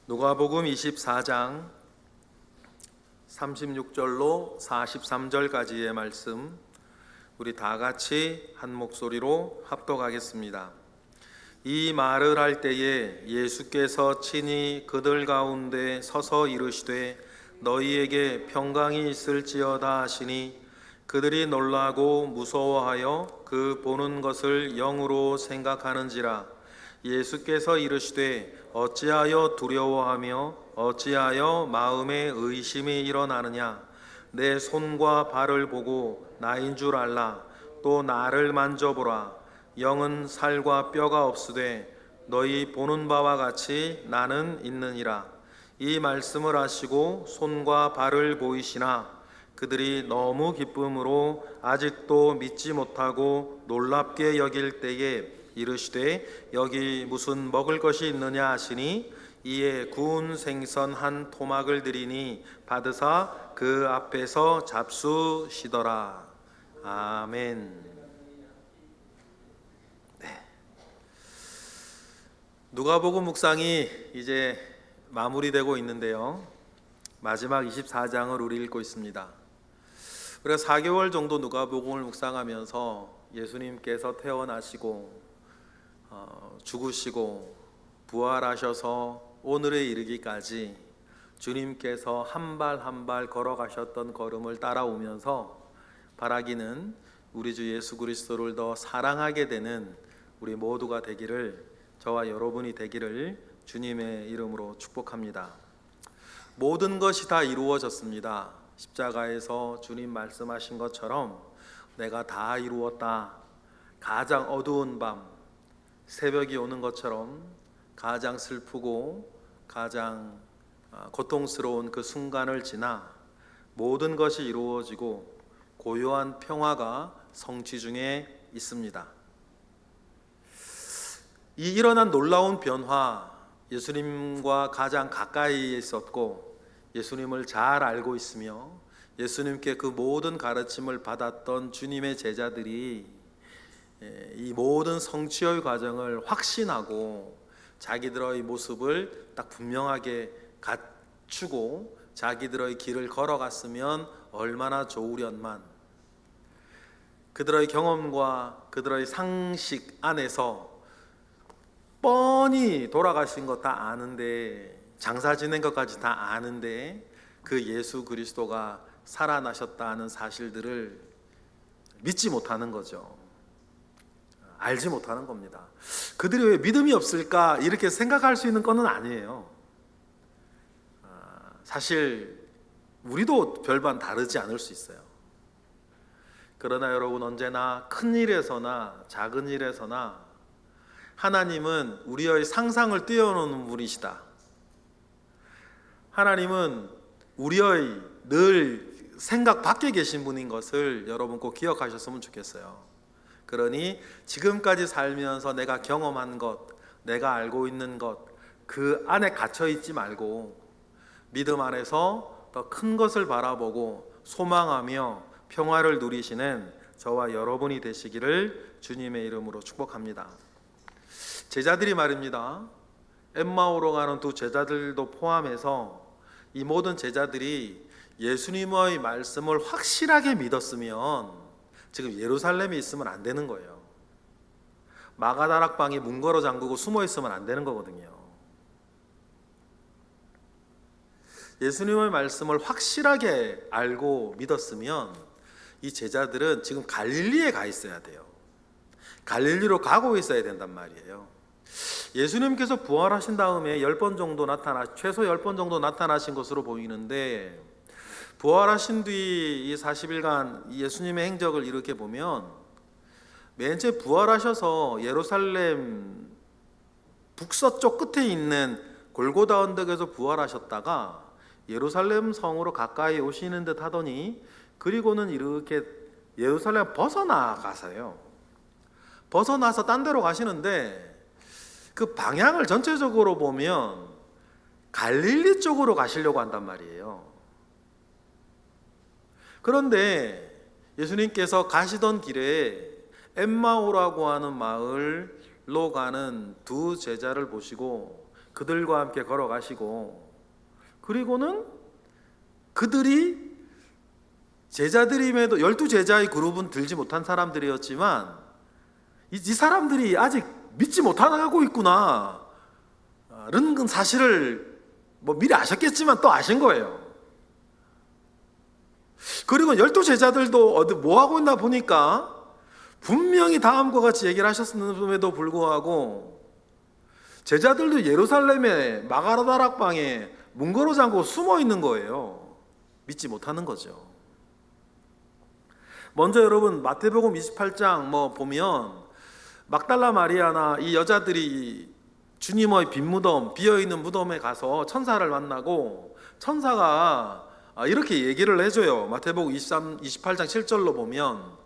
누가복음 24장 36절로 43절까지의 말씀, 우리 다 같이 한 목소리로 합독하겠습니다. 이 말을 할 때에 예수께서 친히 그들 가운데 서서 이르시되 너희에게 평강이 있을지어다 하시니 그들이 놀라고 무서워하여 그 보는 것을 영으로 생각하는지라. 예수께서 이르시되 어찌하여 두려워하며 어찌하여 마음에 의심이 일어나느냐. 내 손과 발을 보고 나인 줄 알라. 또 나를 만져보라. 영은 살과 뼈가 없으되 너희 보는 바와 같이 나는 있느니라. 이 말씀을 하시고 손과 발을 보이시나 그들이 너무 기쁨으로 아직도 믿지 못하고 놀랍게 여길 때에 이르시되 여기 무슨 먹을 것이 있느냐 하시니 이에 구운 생선 한 토막을 드리니 받으사 그 앞에서 잡수시더라. 아멘. 누가복음 묵상이 이제 마무리되고 있는데요, 마지막 24장을 우리 읽고 있습니다. 우리가 4개월 정도 누가복음을 묵상하면서 예수님께서 태어나시고 죽으시고 부활하셔서 오늘에 이르기까지 주님께서 한 발 한 발 걸어가셨던 걸음을 따라오면서 바라기는 우리 주 예수 그리스도를 더 사랑하게 되는 우리 모두가 되기를, 저와 여러분이 되기를 주님의 이름으로 축복합니다. 모든 것이 다 이루어졌습니다. 십자가에서 주님 말씀하신 것처럼 내가 다 이루었다. 가장 어두운 밤, 새벽이 오는 것처럼 가장 슬프고 가장 고통스러운 그 순간을 지나 모든 것이 이루어지고 고요한 평화가 성취 중에 있습니다. 이 일어난 놀라운 변화, 예수님과 가장 가까이 있었고 예수님을 잘 알고 있으며 예수님께 그 모든 가르침을 받았던 주님의 제자들이 이 모든 성취의 과정을 확신하고 자기들의 모습을 딱 분명하게 갖추고 자기들의 길을 걸어갔으면 얼마나 좋으련만. 그들의 경험과 그들의 상식 안에서 뻔히 돌아가신 것 다 아는데, 장사 지낸 것까지 다 아는데 그 예수 그리스도가 살아나셨다는 사실들을 믿지 못하는 거죠. 알지 못하는 겁니다. 그들이 왜 믿음이 없을까 이렇게 생각할 수 있는 것은 아니에요. 사실 우리도 별반 다르지 않을 수 있어요. 그러나 여러분, 언제나 큰 일에서나 작은 일에서나 하나님은 우리의 상상을 뛰어넘는 분이시다. 하나님은 우리의 늘 생각 밖에 계신 분인 것을 여러분 꼭 기억하셨으면 좋겠어요. 그러니 지금까지 살면서 내가 경험한 것, 내가 알고 있는 것, 그 안에 갇혀 있지 말고 믿음 안에서 더 큰 것을 바라보고 소망하며 평화를 누리시는 저와 여러분이 되시기를 주님의 이름으로 축복합니다. 제자들이 말입니다, 엠마오로 가는 두 제자들도 포함해서 이 모든 제자들이 예수님의 말씀을 확실하게 믿었으면 지금 예루살렘에 있으면 안 되는 거예요. 마가다락방에 문 걸어 잠그고 숨어 있으면 안 되는 거거든요. 예수님의 말씀을 확실하게 알고 믿었으면 이 제자들은 지금 갈릴리에 가 있어야 돼요. 갈릴리로 가고 있어야 된단 말이에요. 예수님께서 부활하신 다음에 10번 정도 최소 10번 정도 나타나신 것으로 보이는데, 부활하신 뒤 이 40일간 예수님의 행적을 이렇게 보면 맨 처음 부활하셔서 예루살렘 북서쪽 끝에 있는 골고다 언덕에서 부활하셨다가 예루살렘 성으로 가까이 오시는 듯 하더니 그리고는 이렇게 예루살렘 벗어나가서요. 벗어나서 딴 데로 가시는데 그 방향을 전체적으로 보면 갈릴리 쪽으로 가시려고 한단 말이에요. 그런데 예수님께서 가시던 길에 엠마오라고 하는 마을로 가는 두 제자를 보시고 그들과 함께 걸어가시고, 그리고는 그들이 제자들임에도 12제자의 그룹은 들지 못한 사람들이었지만 이 사람들이 아직 믿지 못하고 있구나 라는 사실을 미리 아셨겠지만 또 아신 거예요. 그리고 12제자들도 어디 뭐 하고 있나 보니까 분명히 다음과 같이 얘기를 하셨음에도 불구하고 제자들도 예루살렘의 마가다락방에 문 걸어 잠그고 숨어 있는 거예요. 믿지 못하는 거죠. 먼저 여러분 마태복음 28장 보면 막달라 마리아나 이 여자들이 주님의 빈 무덤, 비어있는 무덤에 가서 천사를 만나고 천사가 이렇게 얘기를 해줘요. 마태복음 28장 7절로 보면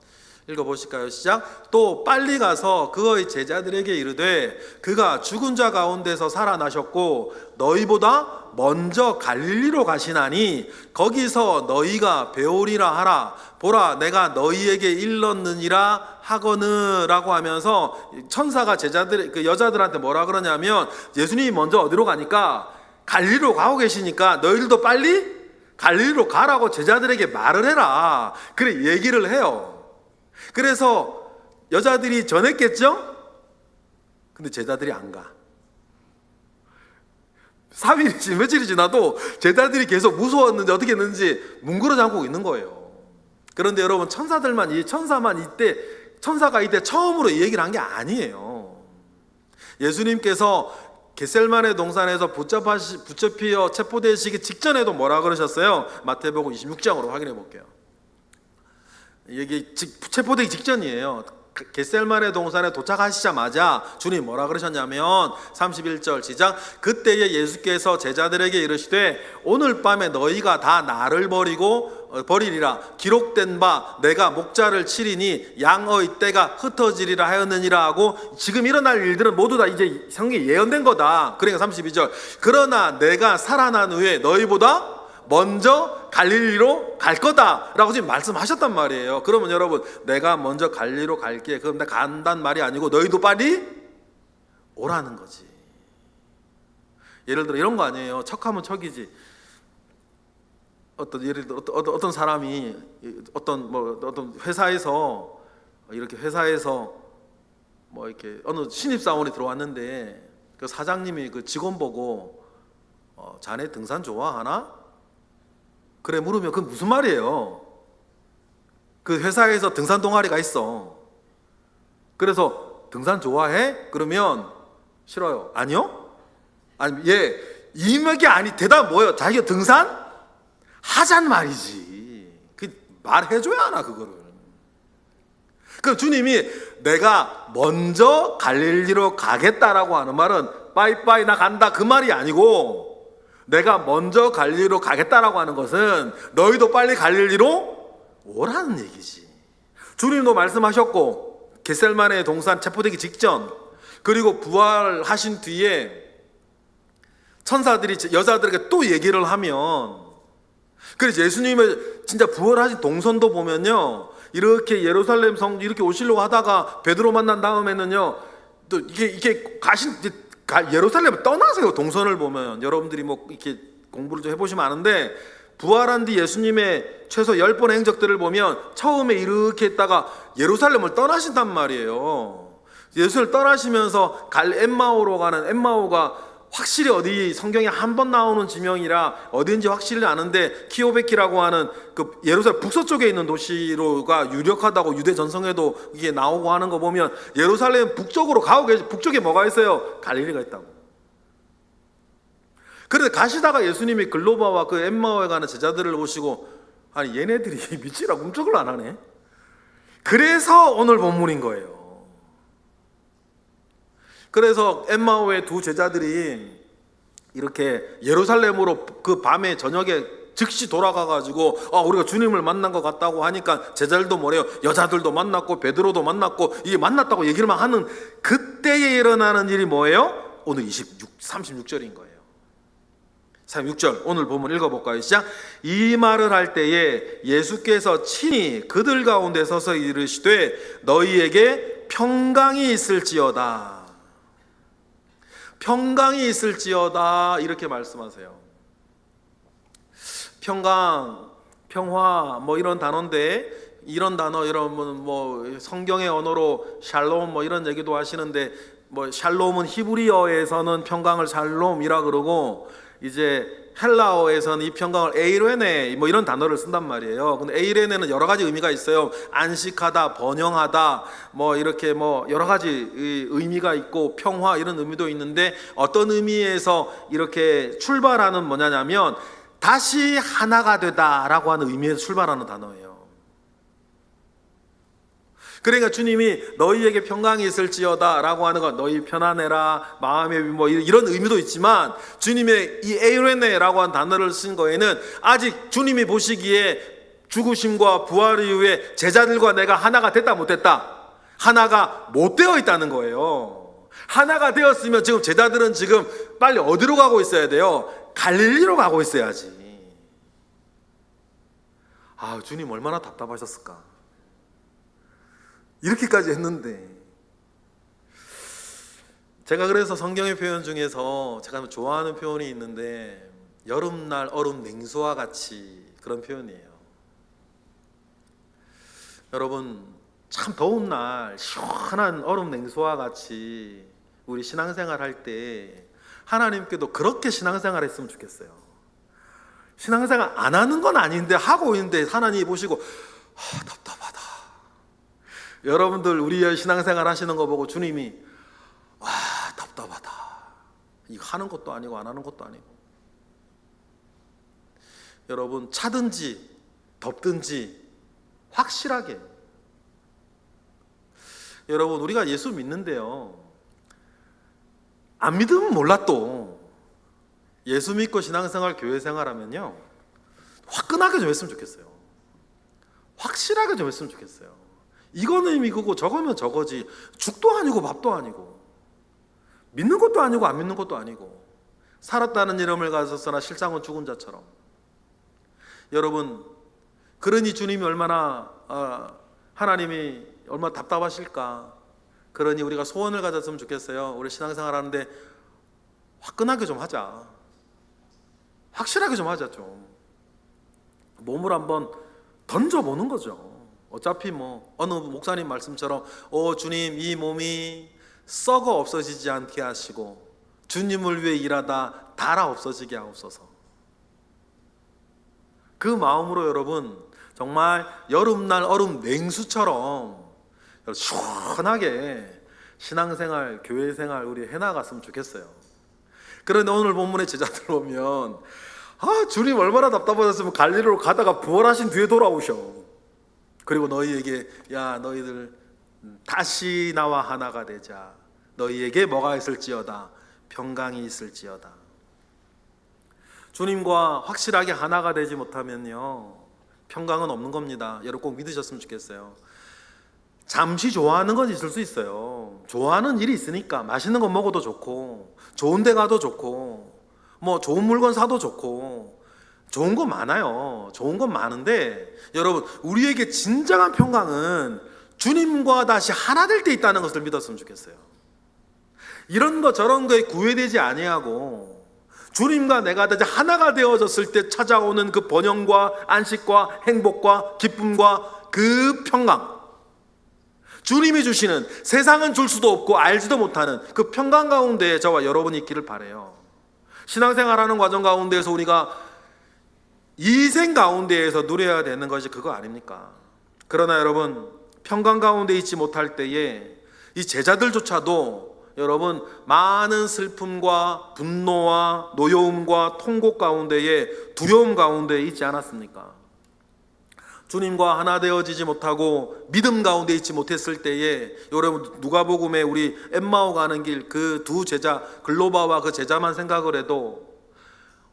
읽어보실까요? 시작. 또 빨리 가서 그의 제자들에게 이르되 그가 죽은 자 가운데서 살아나셨고 너희보다 먼저 갈릴리로 가시나니 거기서 너희가 배우리라 하라. 보라 내가 너희에게 일렀느니라 하거늘 라고 하면서 천사가 그 여자들한테 뭐라 그러냐면 예수님이 먼저 어디로 가니까 갈릴리로 가고 계시니까 너희들도 빨리 갈릴리로 가라고 제자들에게 말을 해라. 그래 얘기를 해요. 그래서 여자들이 전했겠죠? 근데 제자들이 안 가. 3일이지 며칠이 지나도 제자들이 계속 무서웠는지 어떻게 했는지 뭉그러 잠그고 있는 거예요. 그런데 여러분 천사가 이때 처음으로 이 얘기를 한 게 아니에요. 예수님께서 겟셀마네 동산에서 붙잡혀 체포되시기 직전에도 뭐라 그러셨어요? 마태복음 26장으로 확인해 볼게요. 이게 체포되기 직전이에요. 겟셀마네 동산에 도착하시자마자 주님 뭐라 그러셨냐면 31절 시작. 그때에 예수께서 제자들에게 이르시되 오늘 밤에 너희가 다 나를 버리리라. 기록된 바 내가 목자를 치리니 양의 떼가 흩어지리라 하였느니라 하고 지금 일어날 일들은 모두 다 이제 성경에 예언된 거다. 그러니까 32절 그러나 내가 살아난 후에 너희보다 먼저 갈릴리로 갈 거다라고 지금 말씀하셨단 말이에요. 그러면 여러분 내가 먼저 갈릴리로 갈게. 그럼 내가 간단 말이 아니고 너희도 빨리 오라는 거지. 예를 들어 이런 거 아니에요. 척하면 척이지. 예를 들어 어떤 사람이 어떤 회사에서 이렇게 어느 신입 사원이 들어왔는데 그 사장님이 그 직원 보고 자네 등산 좋아하나? 그래 물으면 그건 무슨 말이에요? 그 회사에서 등산 동아리가 있어. 그래서 등산 좋아해? 그러면 싫어요. 아니요? 아니 이맥이 아니 대답 뭐예요? 자기가 등산? 하잔 말이지. 그 말해줘야 하나 그거를. 그럼 주님이 내가 먼저 갈릴리로 가겠다라고 하는 말은 빠이빠이 나 간다 그 말이 아니고 내가 먼저 갈릴리로 가겠다라고 하는 것은 너희도 빨리 갈릴리로 오라는 얘기지. 주님도 말씀하셨고 겟셀마네 동산 체포되기 직전 그리고 부활하신 뒤에 천사들이 여자들에게 또 얘기를 하면 그래서 예수님의 진짜 부활하신 동선도 보면요 이렇게 예루살렘 성 이렇게 오시려고 하다가 베드로 만난 다음에는요 또 이게 예루살렘을 떠나세요. 동선을 보면 여러분들이 이렇게 공부를 좀 해보시면 아는데 부활한 뒤 예수님의 최소 10번의 행적들을 보면 처음에 이렇게 했다가 예루살렘을 떠나신단 말이에요. 예수를 떠나시면서 엠마오로 가는 엠마오가 확실히 어디 성경에 한 번 나오는 지명이라 어딘지 확실히 아는데 키오베키라고 하는 그 예루살렘 북서쪽에 있는 도시로가 유력하다고 유대 전성에도 이게 나오고 하는 거 보면 예루살렘 북쪽으로 가고 북쪽에 뭐가 있어요? 갈릴리가 있다고. 그런데 가시다가 예수님이 글로바와 그 엠마오에 가는 제자들을 보시고 아니 얘네들이 미치라 꿈쩍을 안 하네. 그래서 오늘 본문인 거예요. 그래서 엠마오의 두 제자들이 이렇게 예루살렘으로 그 밤에 저녁에 즉시 돌아가가지고 우리가 주님을 만난 것 같다고 하니까 제자들도 뭐래요? 여자들도 만났고 베드로도 만났고 이게 만났다고 얘기를 하는 그때에 일어나는 일이 뭐예요? 오늘 36절인 거예요. 36절 오늘 본문 읽어볼까요? 시작. 이 말을 할 때에 예수께서 친히 그들 가운데 서서 이르시되 너희에게 평강이 있을지어다. 평강이 있을지어다 이렇게 말씀하세요. 평강, 평화 뭐 이런 단어인데, 이런 단어, 이런 뭐 성경의 언어로 샬롬 뭐 이런 얘기도 하시는데, 뭐 샬롬은 히브리어에서는 평강을 샬롬이라 그러고, 이제 헬라어에서는 이 평강을 에이레네 뭐 이런 단어를 쓴단 말이에요. 근데 에이레네는 여러 가지 의미가 있어요. 안식하다, 번영하다, 뭐 이렇게 뭐 여러 가지 의미가 있고, 평화 이런 의미도 있는데, 어떤 의미에서 이렇게 출발하는 뭐냐면 다시 하나가 되다라고 하는 의미에서 출발하는 단어예요. 그러니까 주님이 너희에게 평강이 있을지어다 라고 하는 건 너희 편안해라, 마음의 뭐 이런 의미도 있지만, 주님의 이 에이레네라고 하는 단어를 쓴 거에는 아직 주님이 보시기에 죽으심과 부활 이후에 제자들과 내가 하나가 됐다 못했다, 하나가 못 되어 있다는 거예요. 하나가 되었으면 지금 제자들은 지금 빨리 어디로 가고 있어야 돼요? 갈릴리로 가고 있어야지. 아, 주님 얼마나 답답하셨을까. 이렇게까지 했는데. 제가 그래서 성경의 표현 중에서 제가 좋아하는 표현이 있는데, 여름날 얼음 냉수와 같이, 그런 표현이에요. 여러분, 참 더운 날 시원한 얼음 냉수와 같이 우리 신앙생활 할 때 하나님께도 그렇게 신앙생활 했으면 좋겠어요. 신앙생활 안 하는 건 아닌데 하고 있는데 하나님이 보시고 답답하다. 여러분들 우리 신앙생활 하시는 거 보고 주님이 답답하다, 이거 하는 것도 아니고 안 하는 것도 아니고. 여러분, 차든지 덥든지 확실하게, 여러분 우리가 예수 믿는데요, 안 믿으면 몰라도 예수 믿고 신앙생활, 교회생활 하면요 화끈하게 좀 했으면 좋겠어요. 확실하게 좀 했으면 좋겠어요. 이거는 이거고 저거면 저거지, 죽도 아니고 밥도 아니고, 믿는 것도 아니고 안 믿는 것도 아니고, 살았다는 이름을 가졌으나 실상은 죽은 자처럼. 여러분, 그러니 주님이 얼마나 하나님이 얼마나 답답하실까. 그러니 우리가 소원을 가졌으면 좋겠어요. 우리 신앙생활 하는데 화끈하게 좀 하자, 확실하게 좀 하자. 좀 몸을 한번 던져보는 거죠. 어차피 뭐 어느 목사님 말씀처럼 주님, 이 몸이 썩어 없어지지 않게 하시고 주님을 위해 일하다 닳아 없어지게 하옵소서. 그 마음으로 여러분 정말 여름날 얼음 냉수처럼 시원하게 신앙생활, 교회생활 우리 해나갔으면 좋겠어요. 그런데 오늘 본문의 제자들 보면 주님 얼마나 답답하셨으면 갈릴리로 가다가 부활하신 뒤에 돌아오셔. 그리고 너희에게, 야 너희들 다시 나와 하나가 되자, 너희에게 뭐가 있을지어다, 평강이 있을지어다. 주님과 확실하게 하나가 되지 못하면요 평강은 없는 겁니다. 여러분 꼭 믿으셨으면 좋겠어요. 잠시 좋아하는 건 있을 수 있어요. 좋아하는 일이 있으니까 맛있는 거 먹어도 좋고, 좋은 데 가도 좋고, 뭐 좋은 물건 사도 좋고, 좋은 거 많아요. 좋은 건 많은데 여러분, 우리에게 진정한 평강은 주님과 다시 하나 될 때 있다는 것을 믿었으면 좋겠어요. 이런 거 저런 거에 구애되지 아니하고 주님과 내가 다시 하나가 되어졌을 때 찾아오는 그 번영과 안식과 행복과 기쁨과 그 평강, 주님이 주시는, 세상은 줄 수도 없고 알지도 못하는 그 평강 가운데 저와 여러분이 있기를 바라요. 신앙생활하는 과정 가운데에서 우리가 이생 가운데에서 누려야 되는 것이 그거 아닙니까? 그러나 여러분, 평강 가운데 있지 못할 때에 이 제자들조차도 여러분 많은 슬픔과 분노와 노여움과 통곡 가운데에, 두려움 가운데 있지 않았습니까? 주님과 하나 되어지지 못하고 믿음 가운데 있지 못했을 때에, 여러분 누가복음에 우리 엠마오 가는 길 그 두 제자, 글로바와 그 제자만 생각을 해도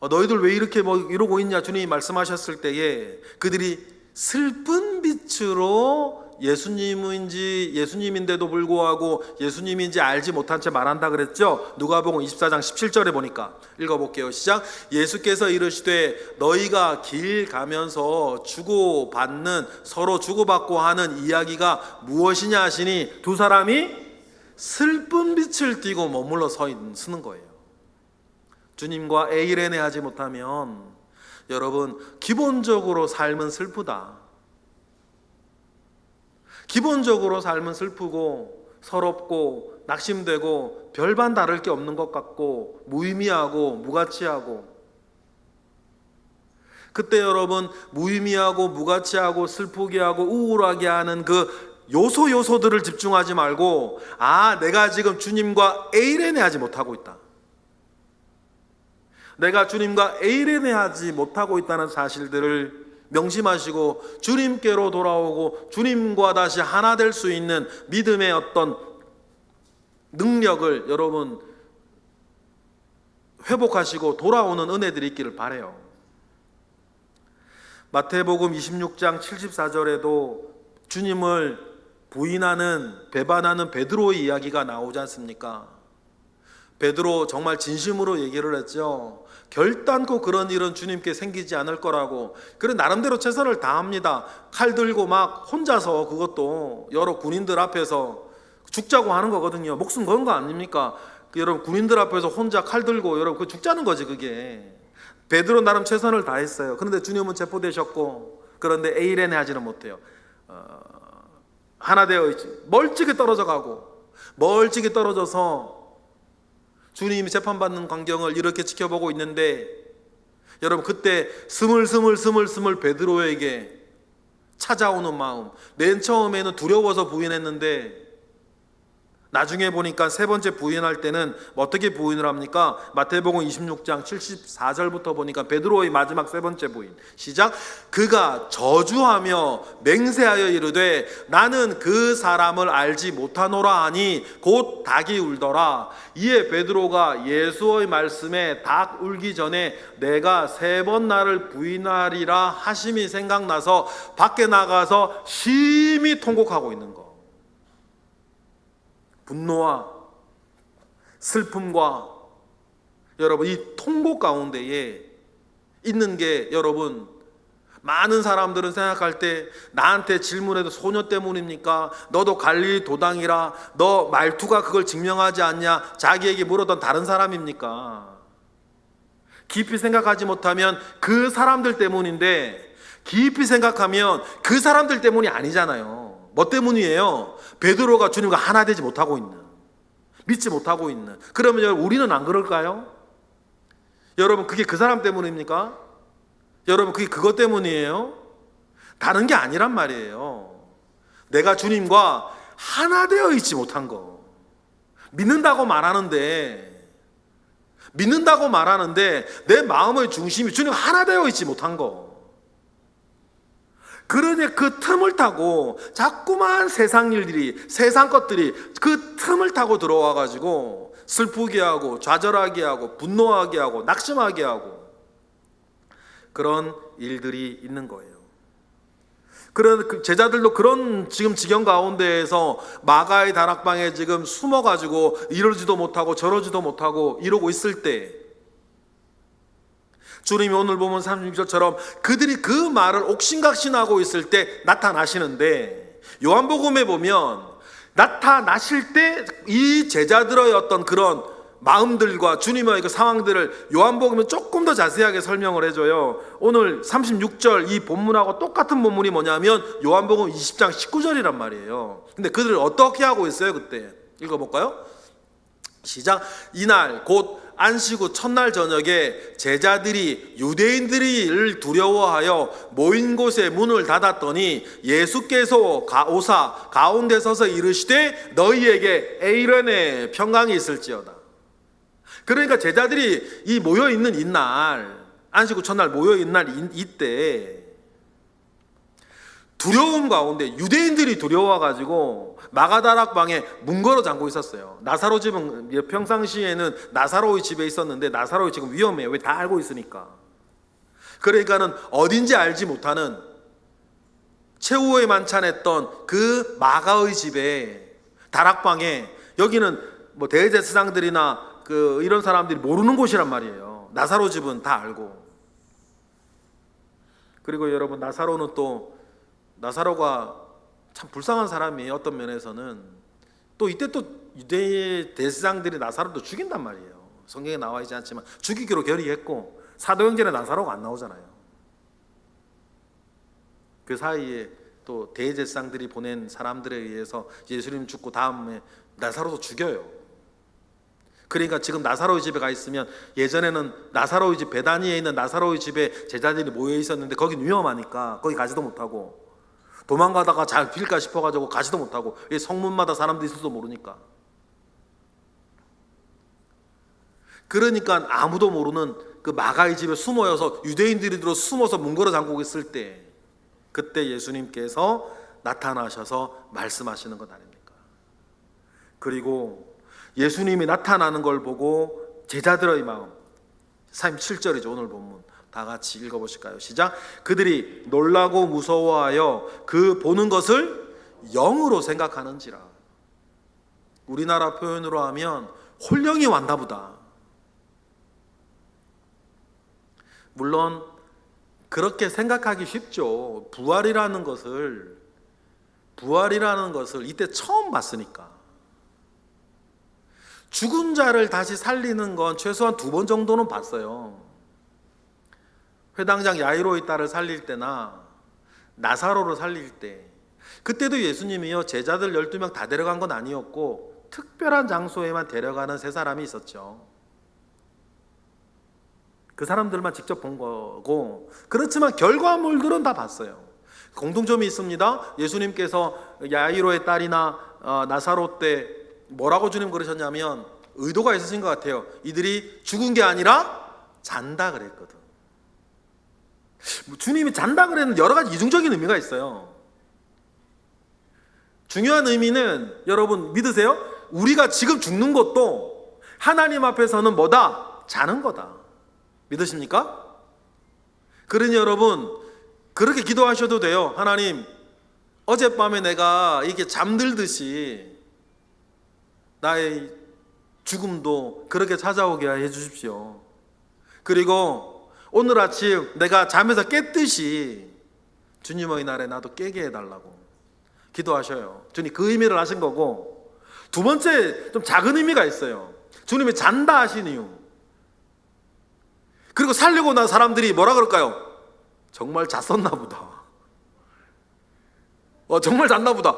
너희들 왜 이렇게 뭐 이러고 있냐 주님이 말씀하셨을 때에 그들이 슬픈 빛으로 예수님인데도 불구하고 예수님인지 알지 못한 채 말한다 그랬죠. 누가복음 24장 17절에 보니까 읽어볼게요. 시작. 예수께서 이르시되 너희가 길 가면서 주고받는, 서로 주고받고 하는 이야기가 무엇이냐 하시니 두 사람이 슬픈 빛을 띠고 머물러 서는 거예요. 주님과 에이레네 하지 못하면 여러분 기본적으로 삶은 슬프다. 기본적으로 삶은 슬프고 서럽고 낙심되고 별반 다를 게 없는 것 같고 무의미하고 무가치하고, 그때 여러분 무의미하고 무가치하고 슬프게 하고 우울하게 하는 그 요소들을 집중하지 말고, 내가 지금 주님과 에이레네 하지 못하고 있다. 내가 주님과 에이레네 하지 못하고 있다는 사실들을 명심하시고 주님께로 돌아오고 주님과 다시 하나 될 수 있는 믿음의 어떤 능력을 여러분 회복하시고 돌아오는 은혜들이 있기를 바라요. 마태복음 26장 74절에도 주님을 부인하는 배반하는 베드로의 이야기가 나오지 않습니까? 베드로 정말 진심으로 얘기를 했죠. 결단코 그런 일은 주님께 생기지 않을 거라고. 그래 나름대로 최선을 다합니다. 칼 들고 막 혼자서, 그것도 여러 군인들 앞에서 죽자고 하는 거거든요. 목숨 건 거 아닙니까? 여러분 군인들 앞에서 혼자 칼 들고 여러분 그 죽자는 거지 그게. 베드로 나름 최선을 다했어요. 그런데 주님은 체포되셨고, 그런데 에이레네 하지는 못해요. 하나 되어 있지. 멀찍이 떨어져 가고, 멀찍이 떨어져서 주님이 재판받는 광경을 이렇게 지켜보고 있는데, 여러분 그때 스물스물 베드로에게 찾아오는 마음, 맨 처음에는 두려워서 부인했는데 나중에 보니까 세 번째 부인할 때는 어떻게 부인을 합니까? 마태복음 26장 74절부터 보니까 베드로의 마지막 세 번째 부인, 시작. 그가 저주하며 맹세하여 이르되 나는 그 사람을 알지 못하노라 하니 곧 닭이 울더라. 이에 베드로가 예수의 말씀에 닭 울기 전에 내가 세 번 나를 부인하리라 하심이 생각나서 밖에 나가서 심히 통곡하고 있는 거. 분노와 슬픔과 여러분 이 통곡 가운데에 있는 게, 여러분 많은 사람들은 생각할 때 나한테 질문해도 소녀 때문입니까? 너도 갈릴리 도당이라, 너 말투가 그걸 증명하지 않냐? 자기에게 물었던 다른 사람입니까? 깊이 생각하지 못하면 그 사람들 때문인데, 깊이 생각하면 그 사람들 때문이 아니잖아요. 뭐 때문이에요? 베드로가 주님과 하나 되지 못하고 있는, 믿지 못하고 있는. 그러면 우리는 안 그럴까요? 여러분 그게 그 사람 때문입니까? 여러분 그게 그것 때문이에요? 다른 게 아니란 말이에요. 내가 주님과 하나 되어 있지 못한 거. 믿는다고 말하는데 내 마음의 중심이 주님 하나 되어 있지 못한 거. 그러니 그 틈을 타고 자꾸만 세상 일들이, 세상 것들이 그 틈을 타고 들어와 가지고 슬프게 하고 좌절하게 하고 분노하게 하고 낙심하게 하고 그런 일들이 있는 거예요. 그런 제자들도 그런 지금 지경 가운데에서 마가의 다락방에 지금 숨어 가지고 이러지도 못하고 저러지도 못하고 이러고 있을 때, 주님이 오늘 보면 36절처럼 그들이 그 말을 옥신각신하고 있을 때 나타나시는데, 요한복음에 보면 나타나실 때 이 제자들의 어떤 그런 마음들과 주님의 그 상황들을 요한복음은 조금 더 자세하게 설명을 해줘요. 오늘 36절 이 본문하고 똑같은 본문이 뭐냐면 요한복음 20장 19절이란 말이에요. 근데 그들을 어떻게 하고 있어요? 그때 읽어볼까요? 시작. 이날 곧 안식 후 첫날 저녁에 제자들이 유대인들을 두려워하여 모인 곳에 문을 닫았더니 예수께서 오사 가운데 서서 이르시되 너희에게 에이레네 평강이 있을지어다. 그러니까 제자들이 이 모여있는 이날, 안식 후 첫날 모여있는 날 이때 두려움 가운데 유대인들이 두려워가지고 마가다락방에 문 걸어 잠고 있었어요. 나사로 집은 평상시에는 나사로의 집에 있었는데 나사로의 지금 위험해요. 왜? 다 알고 있으니까. 그러니까는 어딘지 알지 못하는 최후의 만찬했던 그 마가의 집에, 다락방에, 여기는 뭐 대제사장들이나 이런 사람들이 모르는 곳이란 말이에요. 나사로 집은 다 알고. 그리고 여러분 나사로가 참 불쌍한 사람이에요. 어떤 면에서는 또 이때 또 유대의 대제사장들이 나사로도 죽인단 말이에요. 성경에 나와 있지 않지만 죽이기로 결의했고, 사도행전에 나사로가 안 나오잖아요. 그 사이에 또 대제사장들이 보낸 사람들에 의해서 예수님 죽고 다음에 나사로도 죽여요. 그러니까 지금 나사로의 집에 가 있으면, 예전에는 나사로의 집, 베다니에 있는 나사로의 집에 제자들이 모여 있었는데 거긴 위험하니까 거기 가지도 못하고, 도망가다가 잘 빌까 싶어가지고 가지도 못하고, 성문마다 사람들이 있을지도 모르니까. 그러니까 아무도 모르는 그 마가의 집에 숨어서, 유대인들이 들어 숨어서 문걸어 잠그고 있을 때, 그때 예수님께서 나타나셔서 말씀하시는 것 아닙니까? 그리고 예수님이 나타나는 걸 보고 제자들의 마음, 37절이죠 오늘 본문. 다 같이 읽어보실까요? 시작. 그들이 놀라고 무서워하여 그 보는 것을 영으로 생각하는지라. 우리나라 표현으로 하면 홀령이 왔나 보다. 물론 그렇게 생각하기 쉽죠. 부활이라는 것을 이때 처음 봤으니까. 죽은 자를 다시 살리는 건 최소한 2번 정도는 봤어요. 회당장 야이로의 딸을 살릴 때나 나사로를 살릴 때, 그때도 예수님이요 제자들 12명 다 데려간 건 아니었고 특별한 장소에만 데려가는 3사람이 있었죠. 그 사람들만 직접 본 거고, 그렇지만 결과물들은 다 봤어요. 공통점이 있습니다. 예수님께서 야이로의 딸이나 나사로 때 뭐라고 주님 그러셨냐면, 의도가 있으신 것 같아요. 이들이 죽은 게 아니라 잔다 그랬거든. 주님이 잔다 그랬는 여러 가지 이중적인 의미가 있어요. 중요한 의미는 여러분 믿으세요? 우리가 지금 죽는 것도 하나님 앞에서는 뭐다? 자는 거다. 믿으십니까? 그러니 여러분 그렇게 기도하셔도 돼요. 하나님, 어젯밤에 내가 이렇게 잠들듯이 나의 죽음도 그렇게 찾아오게 해 주십시오. 그리고 오늘 아침 내가 잠에서 깼듯이 주님의 날에 나도 깨게 해달라고 기도하셔요. 주님 그 의미를 하신 거고, 2번째 좀 작은 의미가 있어요. 주님이 잔다 하신 이유. 그리고 살려고 난 사람들이 뭐라 그럴까요? 정말 잤었나 보다. 정말 잤나 보다.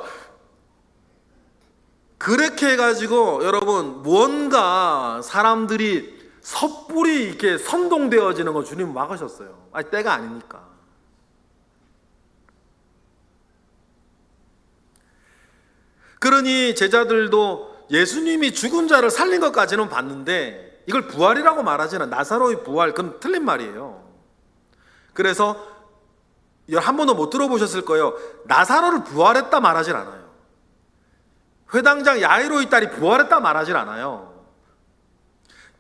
그렇게 해가지고 여러분 무언가 사람들이 섣불리 이렇게 선동되어지는 거 주님 막으셨어요. 아니 때가 아니니까. 그러니 제자들도 예수님이 죽은 자를 살린 것까지는 봤는데 이걸 부활이라고 말하지는, 나사로의 부활, 그건 틀린 말이에요. 그래서 한 번도 못 들어보셨을 거예요. 나사로를 부활했다 말하진 않아요. 회당장 야이로의 딸이 부활했다 말하진 않아요.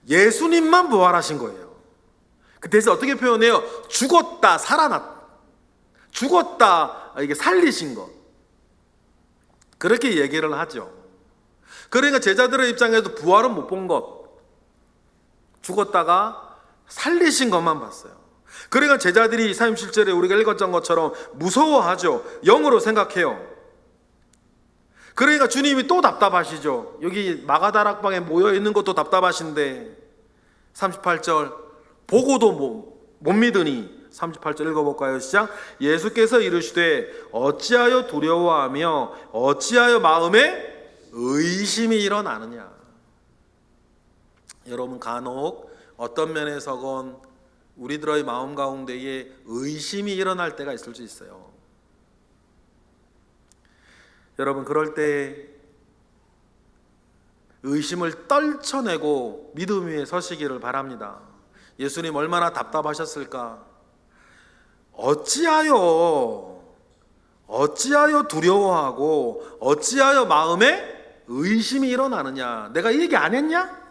예수님만 부활하신 거예요. 그 대신 어떻게 표현해요? 죽었다 살아났다, 죽었다 이게 살리신 것, 그렇게 얘기를 하죠. 그러니까 제자들의 입장에서 부활은 못 본 것, 죽었다가 살리신 것만 봤어요. 그러니까 제자들이 37절에 우리가 읽었던 것처럼 무서워하죠. 영으로 생각해요. 그러니까 주님이 또 답답하시죠. 여기 마가다락방에 모여 있는 것도 답답하신데 38절 보고도 못 믿으니, 38절 읽어볼까요? 시작. 예수께서 이르시되 어찌하여 두려워하며 어찌하여 마음에 의심이 일어나느냐. 여러분 간혹 어떤 면에서건 우리들의 마음 가운데에 의심이 일어날 때가 있을 수 있어요. 여러분 그럴 때 의심을 떨쳐내고 믿음 위에 서시기를 바랍니다. 예수님 얼마나 답답하셨을까. 어찌하여 두려워하고 어찌하여 마음에 의심이 일어나느냐. 내가 이 얘기 안 했냐?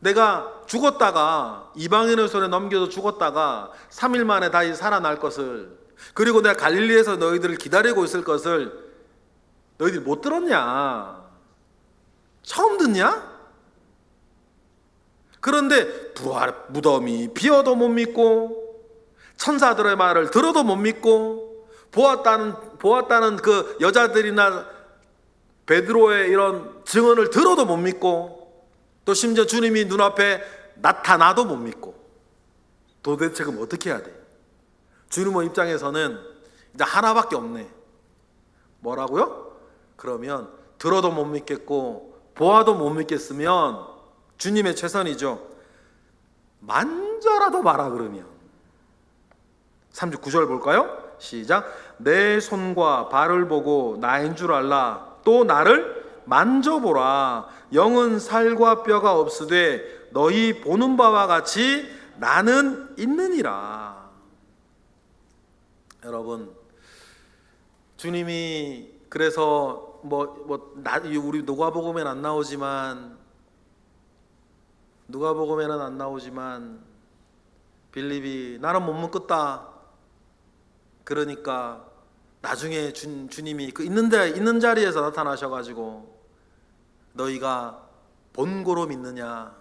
내가 죽었다가 이방인의 손에 넘겨서 죽었다가 3일 만에 다시 살아날 것을, 그리고 내가 갈릴리에서 너희들을 기다리고 있을 것을 너희들이 못 들었냐? 처음 듣냐? 그런데 부활 무덤이 비어도 못 믿고 천사들의 말을 들어도 못 믿고 보았다는 그 여자들이나 베드로의 이런 증언을 들어도 못 믿고, 또 심지어 주님이 눈앞에 나타나도 못 믿고, 도대체 그럼 어떻게 해야 돼? 주님의 입장에서는 이제 하나밖에 없네. 뭐라고요? 그러면 들어도 못 믿겠고 보아도 못 믿겠으면 주님의 최선이죠. 만져라도 봐라. 그러면 39절 볼까요? 시작. 내 손과 발을 보고 나인 줄 알라. 또 나를 만져보라. 영은 살과 뼈가 없으되 너희 보는 바와 같이 나는 있느니라. 여러분, 주님이 그래서 우리 누가복음에는 안 나오지만 빌립이 나는 못 믿겠다. 그러니까 나중에 주님이 그 있는 자리에서 나타나셔가지고 너희가 본고로 믿느냐,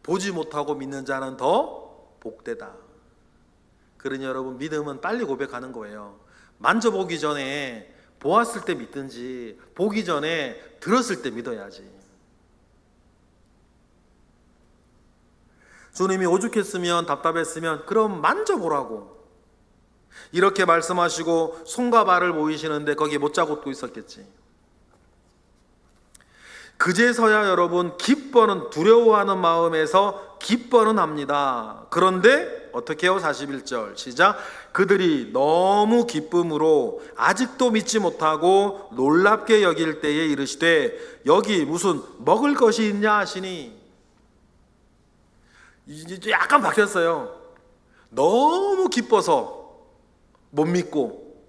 보지 못하고 믿는 자는 더 복되다. 그러니 여러분, 믿음은 빨리 고백하는 거예요. 만져보기 전에 보았을 때 믿든지 보기 전에 들었을 때 믿어야지. 주님이 오죽했으면, 답답했으면 그럼 만져보라고 이렇게 말씀하시고 손과 발을 보이시는데 거기에 못자국도 있었겠지. 그제서야 여러분, 기뻐는, 두려워하는 마음에서 기뻐는 합니다. 그런데 어떻게 해요? 41절 시작. 그들이 너무 기쁨으로 아직도 믿지 못하고 놀랍게 여길 때에 이르시되 여기 무슨 먹을 것이 있냐 하시니. 이제 약간 바뀌었어요. 너무 기뻐서 못 믿고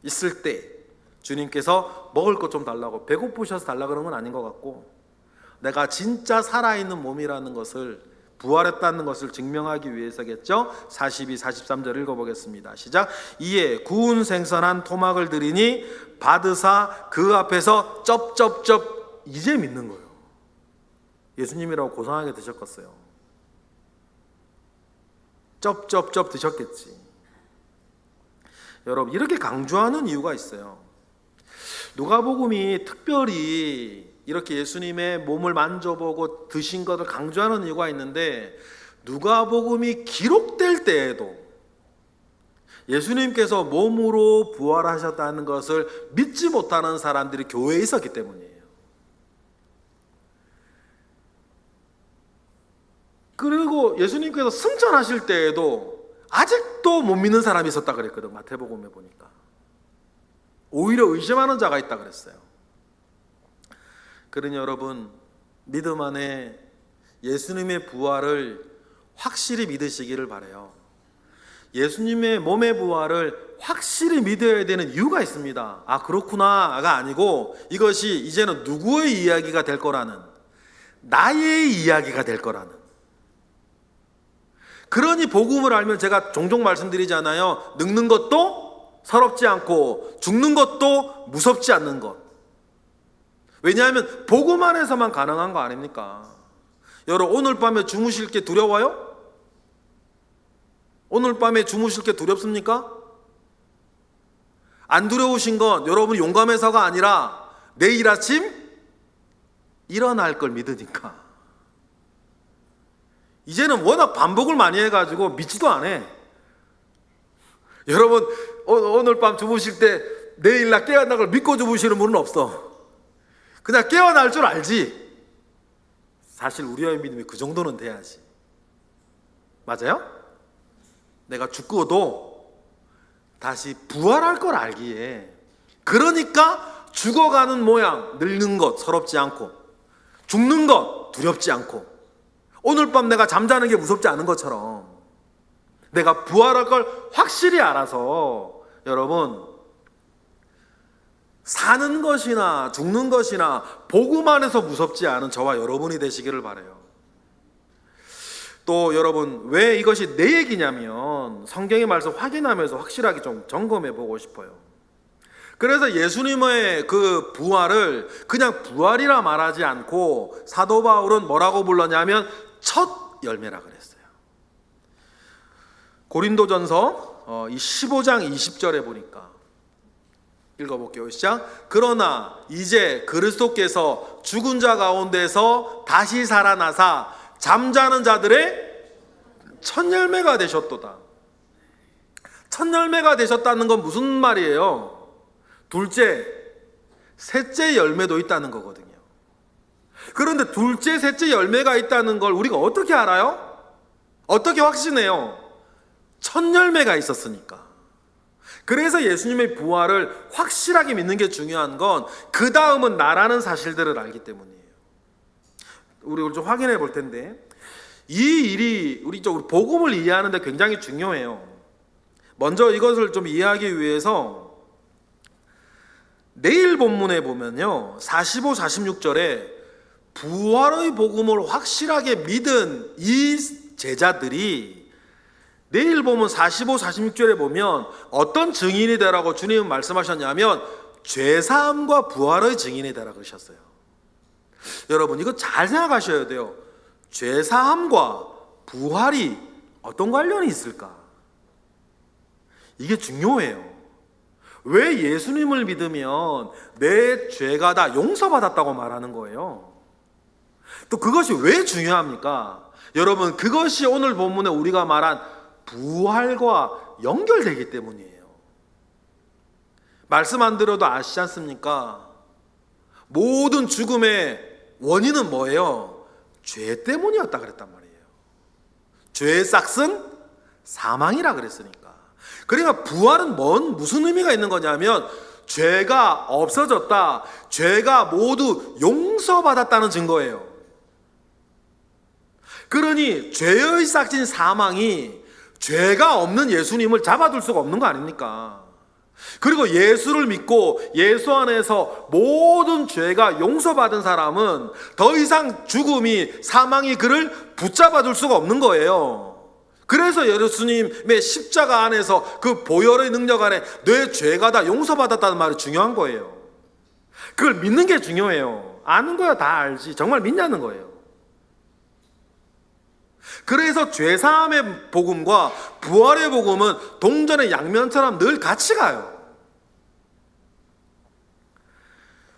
있을 때 주님께서 먹을 것 좀 달라고, 배고프셔서 달라고 그런 건 아닌 것 같고, 내가 진짜 살아있는 몸이라는 것을, 부활했다는 것을 증명하기 위해서겠죠. 42, 43절 읽어보겠습니다. 시작. 이에 구운 생선 한 토막을 드리니 받으사 그 앞에서 쩝쩝쩝. 이제 믿는 거예요. 예수님이라고 고상하게 드셨겠어요. 쩝쩝쩝 드셨겠지. 여러분, 이렇게 강조하는 이유가 있어요. 누가복음이 특별히 이렇게 예수님의 몸을 만져보고 드신 것을 강조하는 이유가 있는데, 누가복음이 기록될 때에도 예수님께서 몸으로 부활하셨다는 것을 믿지 못하는 사람들이 교회에 있었기 때문이에요. 그리고 예수님께서 승천하실 때에도 아직도 못 믿는 사람이 있었다 그랬거든. 마태복음에 보니까 오히려 의심하는 자가 있다 그랬어요. 그러니 여러분, 믿음 안에 예수님의 부활을 확실히 믿으시기를 바라요. 예수님의 몸의 부활을 확실히 믿어야 되는 이유가 있습니다. 아, 그렇구나가 아니고 이것이 이제는 누구의 이야기가 될 거라는, 나의 이야기가 될 거라는. 그러니 복음을 알면 제가 종종 말씀드리잖아요. 늙는 것도 서럽지 않고 죽는 것도 무섭지 않는 것. 왜냐하면 복음 안에서만 가능한 거 아닙니까? 여러분, 오늘 밤에 주무실 게 두려워요? 오늘 밤에 주무실 게 두렵습니까? 안 두려우신 건 여러분이 용감해서가 아니라 내일 아침 일어날 걸 믿으니까. 이제는 워낙 반복을 많이 해가지고 믿지도 않아. 여러분, 오늘 밤 주무실 때 내일 날 깨어날 걸 믿고 주무시는 분은 없어. 그냥 깨어날 줄 알지. 사실 우리의 믿음이 그 정도는 돼야지. 맞아요? 내가 죽고도 다시 부활할 걸 알기에. 그러니까 죽어가는 모양, 늙는 것 서럽지 않고 죽는 것 두렵지 않고, 오늘 밤 내가 잠자는 게 무섭지 않은 것처럼 내가 부활할 걸 확실히 알아서 여러분, 사는 것이나 죽는 것이나 복음 안에서 무섭지 않은 저와 여러분이 되시기를 바라요. 또 여러분, 왜 이것이 내 얘기냐면 성경의 말씀 확인하면서 확실하게 좀 점검해 보고 싶어요. 그래서 예수님의 그 부활을 그냥 부활이라 말하지 않고 사도 바울은 뭐라고 불렀냐면 첫 열매라 그랬어요. 고린도전서 이 15장 20절에 보니까 읽어볼게요. 시작. 그러나 이제 그리스도께서 죽은 자 가운데서 다시 살아나사 잠자는 자들의 첫 열매가 되셨도다. 첫 열매가 되셨다는 건 무슨 말이에요? 둘째, 셋째 열매도 있다는 거거든요. 그런데 둘째, 셋째 열매가 있다는 걸 우리가 어떻게 알아요? 어떻게 확신해요? 첫 열매가 있었으니까. 그래서 예수님의 부활을 확실하게 믿는 게 중요한 건 그 다음은 나라는 사실들을 알기 때문이에요. 우리 좀 확인해 볼 텐데, 이 일이 우리 복음을 이해하는 데 굉장히 중요해요. 먼저 이것을 좀 이해하기 위해서 내일 본문에 보면요, 45, 46절에 부활의 복음을 확실하게 믿은 이 제자들이 내일 보면 45, 46절에 보면 어떤 증인이 되라고 주님은 말씀하셨냐면 죄사함과 부활의 증인이 되라 그러셨어요. 여러분 이거 잘 생각하셔야 돼요. 죄사함과 부활이 어떤 관련이 있을까? 이게 중요해요. 왜 예수님을 믿으면 내 죄가 다 용서받았다고 말하는 거예요? 또 그것이 왜 중요합니까? 여러분 그것이 오늘 본문에 우리가 말한 부활과 연결되기 때문이에요. 말씀 안 드려도 아시지 않습니까? 모든 죽음의 원인은 뭐예요? 죄 때문이었다 그랬단 말이에요. 죄의 싹은 사망이라 그랬으니까. 그러니까 부활은 무슨 의미가 있는 거냐면 죄가 없어졌다, 죄가 모두 용서받았다는 증거예요. 그러니 죄의 싹진 사망이 죄가 없는 예수님을 잡아둘 수가 없는 거 아닙니까? 그리고 예수를 믿고 예수 안에서 모든 죄가 용서받은 사람은 더 이상 죽음이, 사망이 그를 붙잡아둘 수가 없는 거예요. 그래서 예수님의 십자가 안에서 그 보혈의 능력 안에 내 죄가 다 용서받았다는 말이 중요한 거예요. 그걸 믿는 게 중요해요. 아는 거야 다 알지, 정말 믿냐는 거예요. 그래서 죄사함의 복음과 부활의 복음은 동전의 양면처럼 늘 같이 가요.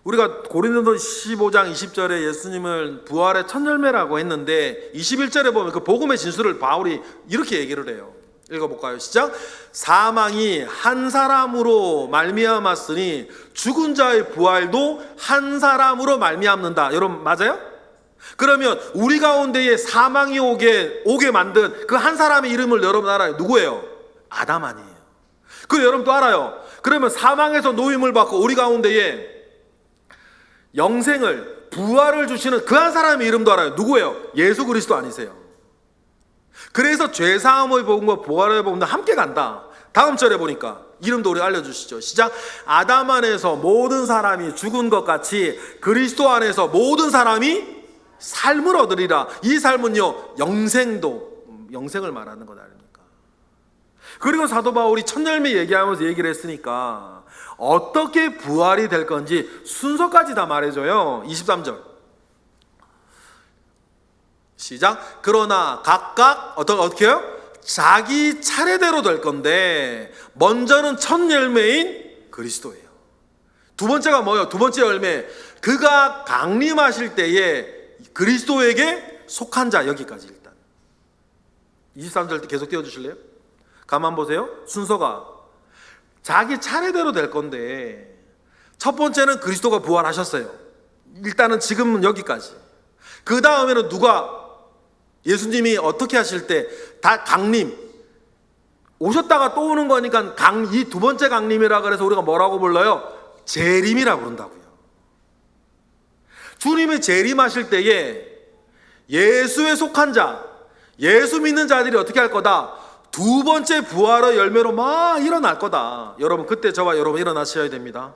우리가 고린도서 15장 20절에 예수님을 부활의 첫 열매라고 했는데 21절에 보면 그 복음의 진수를 바울이 이렇게 얘기를 해요. 읽어볼까요? 시작. 사망이 한 사람으로 말미암았으니 죽은 자의 부활도 한 사람으로 말미암는다. 여러분 맞아요? 그러면 우리 가운데에 사망이 오게 만든 그 한 사람의 이름을 여러분 알아요? 누구예요? 아담 아니에요? 그리고 여러분 또 알아요? 그러면 사망에서 노임을 받고 우리 가운데에 영생을, 부활을 주시는 그 한 사람의 이름도 알아요? 누구예요? 예수 그리스도 아니세요? 그래서 죄사함의 복음과 부활의 복음도 함께 간다. 다음 절에 보니까 이름도 우리 알려주시죠. 시작. 아담 안에서 모든 사람이 죽은 것 같이 그리스도 안에서 모든 사람이 삶을 얻으리라. 이 삶은요 영생을 말하는 것 아닙니까? 그리고 사도 바울이 첫 열매 얘기하면서 얘기를 했으니까 어떻게 부활이 될 건지 순서까지 다 말해줘요. 23절 시작. 그러나 각각 어떻게 해요? 자기 차례대로 될 건데 먼저는 첫 열매인 그리스도예요. 두 번째가 뭐예요? 두 번째 열매, 그가 강림하실 때에 그리스도에게 속한 자. 여기까지 일단 23절 때 계속 띄워주실래요? 가만 보세요. 순서가 자기 차례대로 될 건데 첫 번째는 그리스도가 부활하셨어요. 일단은 지금은 여기까지. 그 다음에는 누가, 예수님이 어떻게 하실 때 다 강림, 오셨다가 또 오는 거니까 이 두 번째 강림이라 그래서 우리가 뭐라고 불러요? 재림이라 부른다고요. 주님이 재림하실 때에 예수에 속한 자, 예수 믿는 자들이 어떻게 할 거다? 두 번째 부활의 열매로 막 일어날 거다. 여러분 그때 저와 여러분 일어나셔야 됩니다.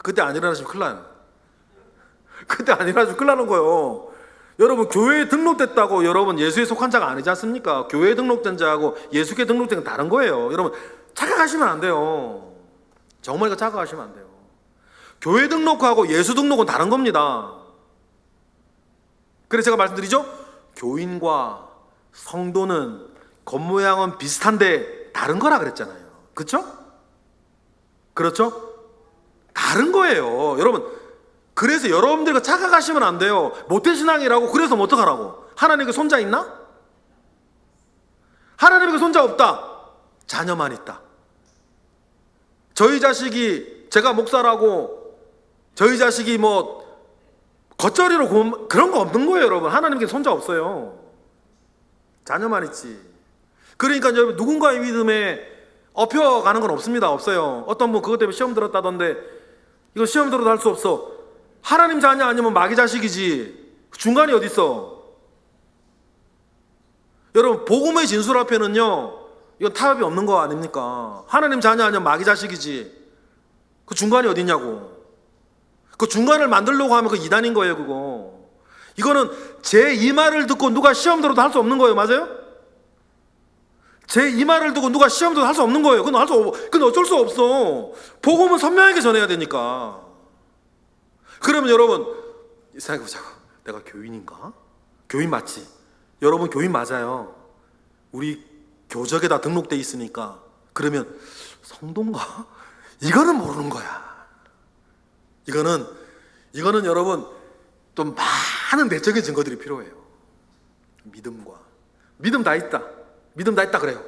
그때 안 일어나시면 큰일 나요. 그때 안 일어나시면 큰일 나는 거예요. 여러분 교회에 등록됐다고 여러분 예수에 속한 자가 아니지 않습니까? 교회에 등록된 자하고 예수께 등록된 건 다른 거예요. 여러분 착각하시면 안 돼요. 정말 이거 착각하시면 안 돼요. 교회 등록하고 예수 등록은 다른 겁니다. 그래서 제가 말씀드리죠. 교인과 성도는 겉모양은 비슷한데 다른 거라 그랬잖아요. 그렇죠? 그렇죠? 다른 거예요. 여러분, 그래서 여러분들과 착각하시면 안 돼요. 모태신앙이라고 그래서 뭐 어떡하라고? 하나님께 손자 있나? 하나님께 손자 없다. 자녀만 있다. 저희 자식이, 제가 목사라고 저희 자식이 뭐 겉절이로 그런 거 없는 거예요. 여러분, 하나님께 손자 없어요. 자녀만 있지. 그러니까 여러분, 누군가의 믿음에 업혀가는 건 없습니다. 없어요. 어떤 분 그것 때문에 시험 들었다던데, 이거 시험 들어도 할 수 없어. 하나님 자녀 아니면 마귀 자식이지. 중간이 어디 있어? 여러분, 복음의 진술 앞에는요, 이건 타협이 없는 거 아닙니까? 하나님 자녀 아니면 마귀 자식이지. 그 중간이 어디 있냐고. 그 중간을 만들려고 하면 그 이단인 거예요, 그거. 이거는 제 이 말을 듣고 누가 시험 들어도 할 수 없는 거예요. 맞아요? 제 이 말을 듣고 누가 시험 들어도 할 수 없는 거예요. 그건 어쩔 수 없어. 복음은 선명하게 전해야 되니까. 그러면 여러분, 생각해보자고. 내가 교인인가? 교인 맞지? 여러분, 교인 맞아요. 우리 교적에다 등록돼 있으니까. 그러면 성도인가? 이거는 모르는 거야. 이거는 여러분, 좀 많은 내적인 증거들이 필요해요. 믿음 다 있다 그래요.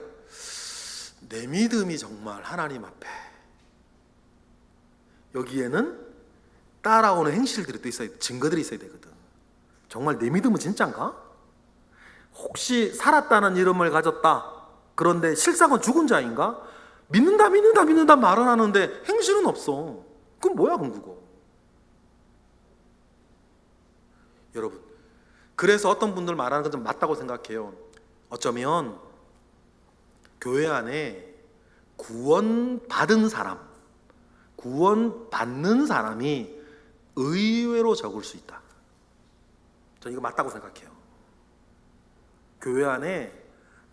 내 믿음이 정말 하나님 앞에, 여기에는 따라오는 행실들이 또 있어야 돼. 증거들이 있어야 되거든. 정말 내 믿음은 진짠가? 혹시 살았다는 이름을 가졌다, 그런데 실상은 죽은 자인가? 믿는다 말은 하는데 행실은 없어. 그건 뭐야, 그거? 여러분, 그래서 어떤 분들 말하는 건 좀 맞다고 생각해요. 어쩌면 교회 안에 구원받는 사람이 의외로 적을 수 있다. 저는 이거 맞다고 생각해요. 교회 안에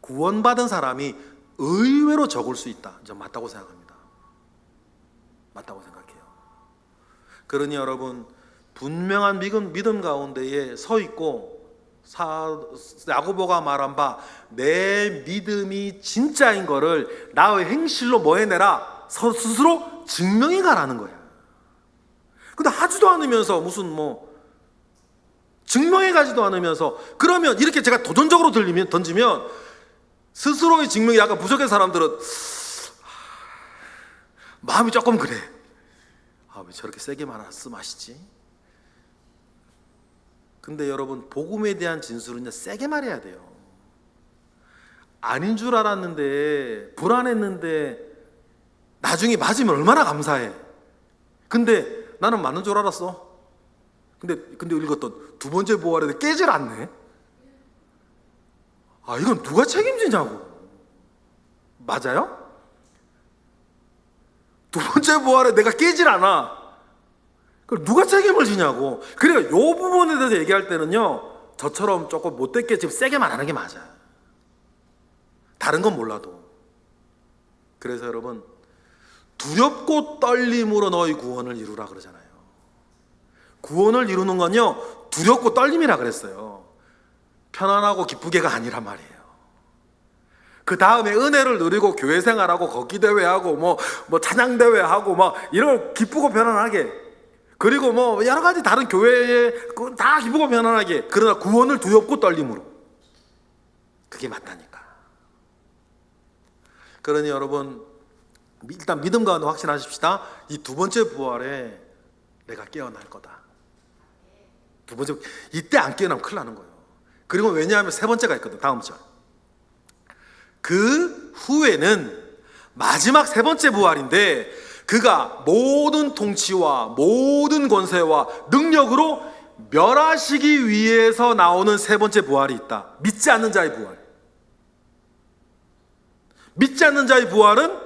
구원받은 사람이 의외로 적을 수 있다. 저는 맞다고 생각합니다. 맞다고 생각해요. 그러니 여러분, 분명한 믿음 가운데에 서 있고, 야고보가 말한 바 내 믿음이 진짜인 거를 나의 행실로 뭐 해내라? 스스로 증명해 가라는 거야. 근데 하지도 않으면서 무슨 증명해 가지도 않으면서, 그러면 이렇게 제가 도전적으로 던지면 스스로의 증명이 약간 부족한 사람들은 마음이 조금 그래. 왜 저렇게 세게 말씀하시지? 근데 여러분, 복음에 대한 진술은 세게 말해야 돼요. 아닌 줄 알았는데, 불안했는데 나중에 맞으면 얼마나 감사해. 근데 나는 맞는 줄 알았어. 근데 읽었던 두 번째 부활에 깨질 않네. 이건 누가 책임지냐고. 맞아요? 두 번째 부활에 내가 깨질 않아. 그걸 누가 책임을 지냐고. 그러니까 이 부분에 대해서 얘기할 때는요, 저처럼 조금 못됐게 지금 세게 말하는 게 맞아. 다른 건 몰라도. 그래서 여러분, 두렵고 떨림으로 너희 구원을 이루라 그러잖아요. 구원을 이루는 건요, 두렵고 떨림이라 그랬어요. 편안하고 기쁘게가 아니란 말이에요. 그 다음에 은혜를 누리고 교회 생활하고 걷기 대회하고 뭐 찬양 대회하고 이런 기쁘고 편안하게, 그리고 여러 가지 다른 교회에 다 기쁘고 편안하게. 그러나 구원을 두렵고 떨림으로. 그게 맞다니까. 그러니 여러분, 일단 믿음 가운데 확신하십시다. 이 두 번째 부활에 내가 깨어날 거다. 두 번째, 이때 안 깨어나면 큰일 나는 거예요. 그리고 왜냐하면 세 번째가 있거든. 다음 절. 그 후에는 마지막 세 번째 부활인데, 그가 모든 통치와 모든 권세와 능력으로 멸하시기 위해서 나오는 세 번째 부활이 있다. 믿지 않는 자의 부활. 믿지 않는 자의 부활은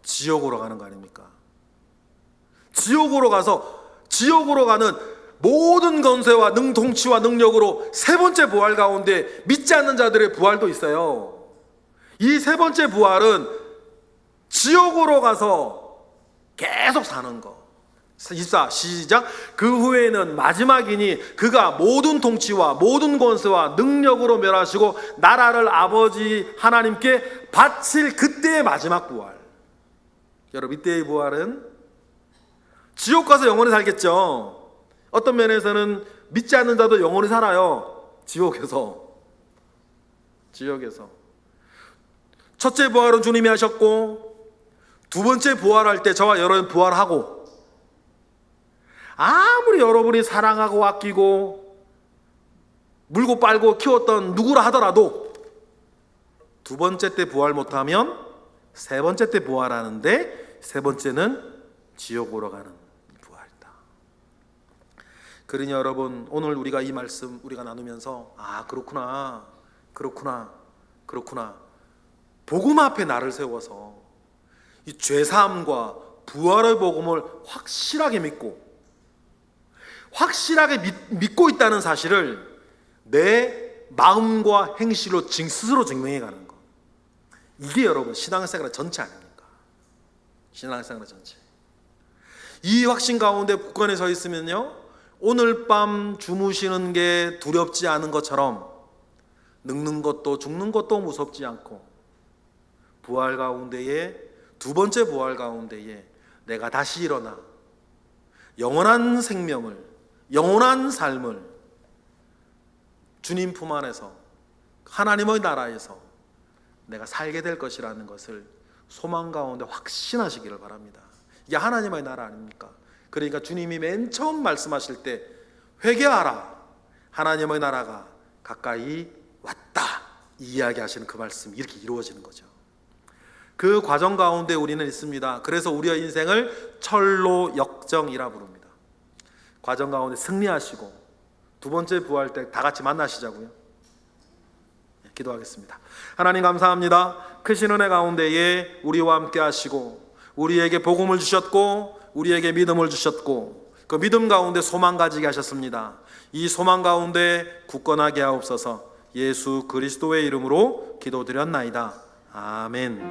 지옥으로 가는 거 아닙니까? 지옥으로 가는 모든 권세와 통치와 능력으로 세 번째 부활 가운데 믿지 않는 자들의 부활도 있어요. 이 세 번째 부활은 지옥으로 가서 계속 사는 거. 24 시작. 그 후에는 마지막이니 그가 모든 통치와 모든 권세와 능력으로 멸하시고 나라를 아버지 하나님께 바칠 그때의 마지막 부활. 여러분, 이때의 부활은 지옥 가서 영원히 살겠죠. 어떤 면에서는 믿지 않는 자도 영원히 살아요. 지옥에서. 첫째 부활은 주님이 하셨고, 두 번째 부활할 때 저와 여러분 부활하고, 아무리 여러분이 사랑하고 아끼고 물고 빨고 키웠던 누구라 하더라도 두 번째 때 부활 못하면 세 번째 때 부활하는데, 세 번째는 지옥으로 가는 부활이다. 그러니 여러분, 오늘 우리가 이 말씀 우리가 나누면서 그렇구나. 복음 앞에 나를 세워서 이 죄사함과 부활의 복음을 확실하게 믿고 있다는 사실을 내 마음과 행실로 스스로 증명해 가는 것. 이게 여러분 신앙생활의 전체 아닙니까? 신앙생활의 전체. 이 확신 가운데 굳건히 서 있으면요, 오늘 밤 주무시는 게 두렵지 않은 것처럼 늙는 것도 죽는 것도 무섭지 않고, 부활 가운데에, 두 번째 부활 가운데에 내가 다시 일어나 영원한 생명을, 영원한 삶을 주님 품 안에서 하나님의 나라에서 내가 살게 될 것이라는 것을 소망 가운데 확신하시기를 바랍니다. 이게 하나님의 나라 아닙니까? 그러니까 주님이 맨 처음 말씀하실 때 회개하라, 하나님의 나라가 가까이 왔다, 이 이야기하시는 그 말씀이 이렇게 이루어지는 거죠. 그 과정 가운데 우리는 있습니다. 그래서 우리의 인생을 철로 역정이라 부릅니다. 과정 가운데 승리하시고 두 번째 부활 때 다 같이 만나시자고요. 기도하겠습니다. 하나님 감사합니다. 크신 은혜 가운데에 우리와 함께 하시고 우리에게 복음을 주셨고 우리에게 믿음을 주셨고 그 믿음 가운데 소망 가지게 하셨습니다. 이 소망 가운데 굳건하게 하옵소서. 예수 그리스도의 이름으로 기도드렸나이다. 아멘.